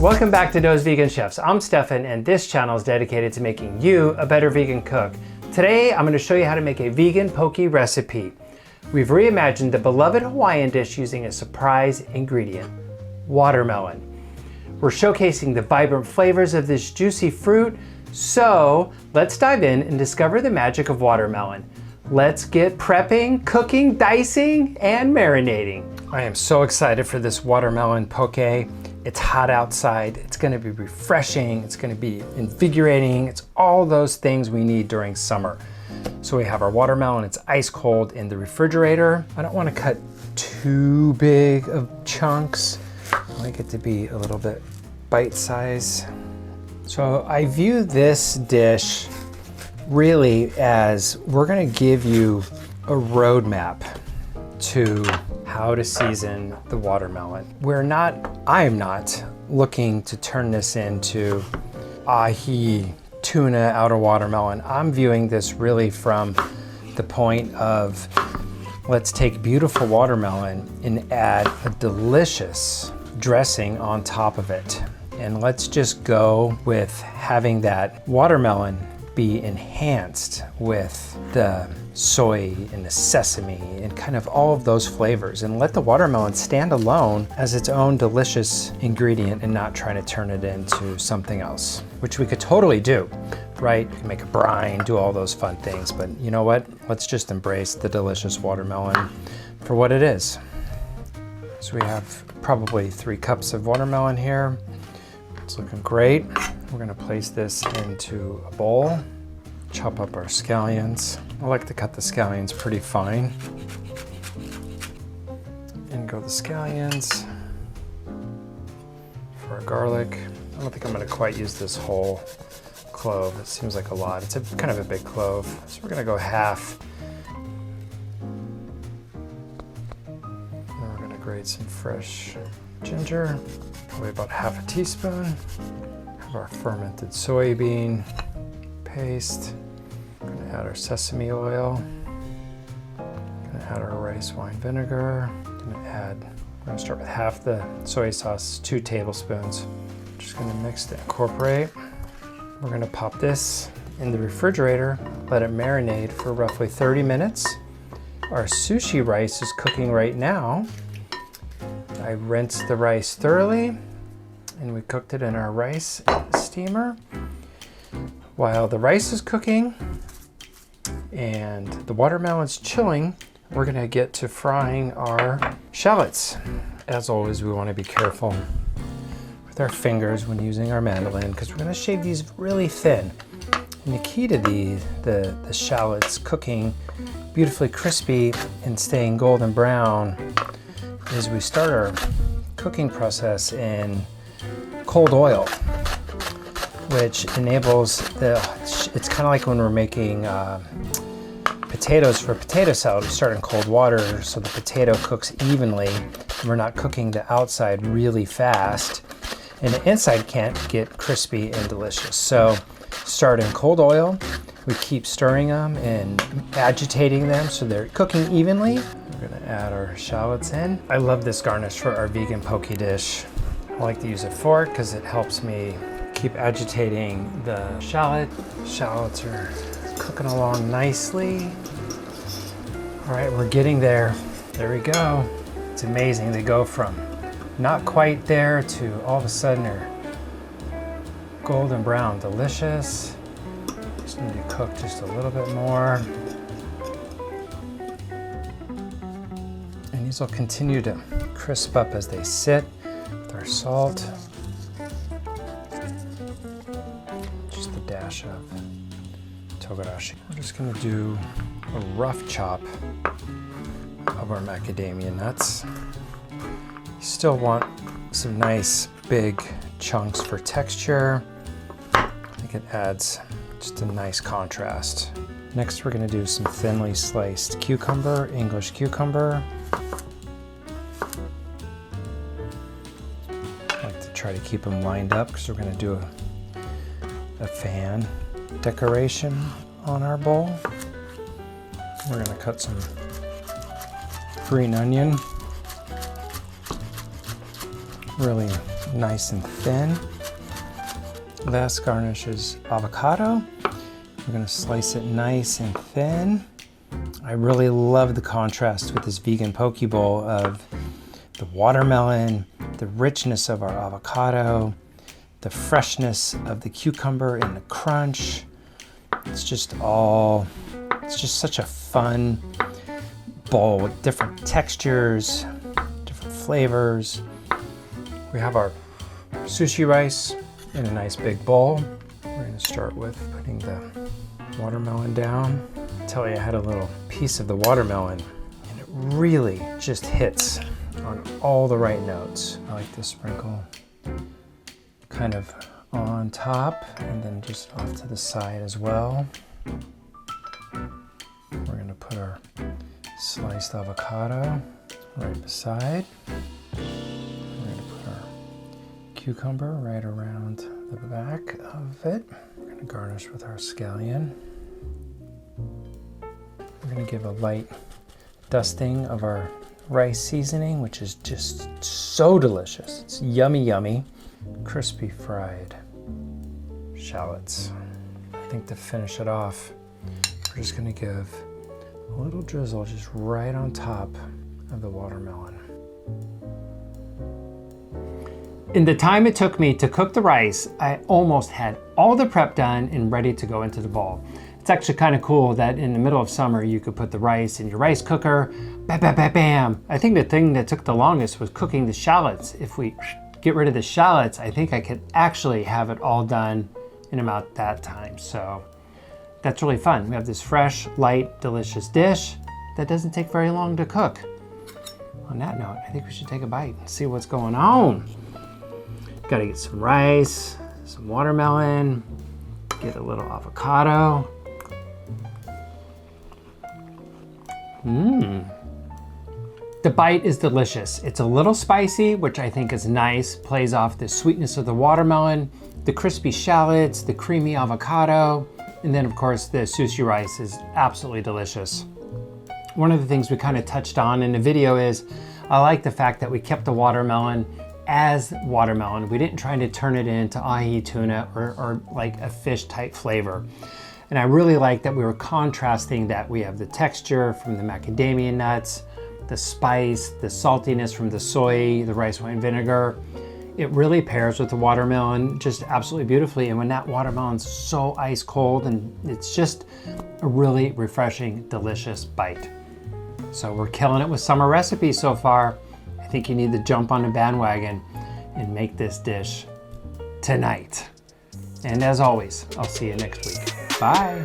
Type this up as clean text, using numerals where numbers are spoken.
Welcome back to Those Vegan Chefs. I'm Stefan, and this channel is dedicated to making you a better vegan cook. Today, I'm going to show you how to make a vegan poke recipe. We've reimagined the beloved Hawaiian dish using a surprise ingredient, watermelon. We're showcasing the vibrant flavors of this juicy fruit, so let's dive in and discover the magic of watermelon. Let's get prepping, cooking, dicing, and marinating. I am so excited for this watermelon poke. It's hot outside, it's gonna be refreshing, it's gonna be invigorating, it's all those things we need during summer. So we have our watermelon, it's ice cold in the refrigerator. I don't wanna cut too big of chunks. I like it to be a little bit bite size. So I view this dish really as we're gonna give you a roadmap to how to season the watermelon. I am not looking to turn this into ahi tuna out of watermelon. I'm viewing this really from the point of let's take beautiful watermelon and add a delicious dressing on top of it. And let's just go with having that watermelon be enhanced with the soy and the sesame and kind of all of those flavors, and let the watermelon stand alone as its own delicious ingredient and not try to turn it into something else, which we could totally do, right? We can make a brine, do all those fun things, but you know what? Let's just embrace the delicious watermelon for what it is. So we have probably 3 cups of watermelon here. It's looking great. We're gonna place this into a bowl, chop up our scallions. I like to cut the scallions pretty fine. In go the scallions. For our garlic, I don't think I'm gonna quite use this whole clove. It seems like a lot. It's kind of a big clove. So we're gonna go half. Then we're gonna grate some fresh ginger, probably about half a teaspoon. Have our fermented soybean paste. We're gonna add our sesame oil. Gonna add our rice wine vinegar. We're gonna start with half the soy sauce, 2 tablespoons. Just gonna mix to incorporate. We're gonna pop this in the refrigerator, let it marinate for roughly 30 minutes. Our sushi rice is cooking right now. I rinsed the rice thoroughly and we cooked it in our rice steamer. While the rice is cooking and the watermelon's chilling, we're gonna get to frying our shallots. As always, we wanna be careful with our fingers when using our mandolin because we're gonna shave these really thin. And the key to the shallots cooking beautifully crispy and staying golden brown is we start our cooking process in cold oil, which enables it's kind of like when we're making potatoes for potato salad. We start in cold water so the potato cooks evenly and we're not cooking the outside really fast and the inside can't get crispy and delicious. So start in cold oil, we keep stirring them and agitating them so they're cooking evenly. We're gonna add our shallots in. I love this garnish for our vegan poke dish. I like to use a fork because it helps me keep agitating the shallot. Shallots are cooking along nicely. All right, we're getting there. There we go. It's amazing. They go from not quite there to all of a sudden they're golden brown, delicious. Just need to cook just a little bit more. And these will continue to crisp up as they sit with our salt. Just a dash of togarashi. We're just gonna do a rough chop of our macadamia nuts. You still want some nice big chunks for texture. I think it adds just a nice contrast. Next, we're gonna do some thinly sliced cucumber, English cucumber. I like to try to keep them lined up because we're gonna do a fan decoration on our bowl. We're gonna cut some green onion. Really nice and thin. Last garnish is avocado. We're gonna slice it nice and thin. I really love the contrast with this vegan poke bowl of the watermelon, the richness of our avocado, the freshness of the cucumber and the crunch. It's just such a fun bowl with different textures, different flavors. We have our sushi rice in a nice big bowl. We're gonna start with putting the watermelon down. I tell you, I had a little piece of the watermelon and it really just hits on all the right notes. I like to sprinkle kind of on top and then just off to the side as well. We're gonna put our sliced avocado right beside. We're gonna put our cucumber right around the back of it. We're gonna garnish with our scallion. We're gonna give a light dusting of our rice seasoning, which is just so delicious. It's yummy, yummy. Crispy fried shallots. I think to finish it off, we're just gonna give a little drizzle just right on top of the watermelon. In the time it took me to cook the rice, I almost had all the prep done and ready to go into the bowl. It's actually kind of cool that in the middle of summer, you could put the rice in your rice cooker, bam, bam, bam, bam. I think the thing that took the longest was cooking the shallots. If we get rid of the shallots, I think I could actually have it all done in about that time. So that's really fun. We have this fresh, light, delicious dish that doesn't take very long to cook. On that note, I think we should take a bite and see what's going on. Gotta get some rice, some watermelon, get a little avocado. The bite is delicious. It's a little spicy, which I think is nice, plays off the sweetness of the watermelon, the crispy shallots, the creamy avocado, and then of course the sushi rice is absolutely delicious. One of the things we kind of touched on in the video is I like the fact that we kept the watermelon as watermelon. We didn't try to turn it into ahi tuna or like a fish type flavor. And I really like that we were contrasting that we have the texture from the macadamia nuts, the spice, the saltiness from the soy, the rice wine vinegar. It really pairs with the watermelon just absolutely beautifully. And when that watermelon's so ice cold, and it's just a really refreshing, delicious bite. So we're killing it with summer recipes so far. I think you need to jump on the bandwagon and make this dish tonight. And as always, I'll see you next week. Bye.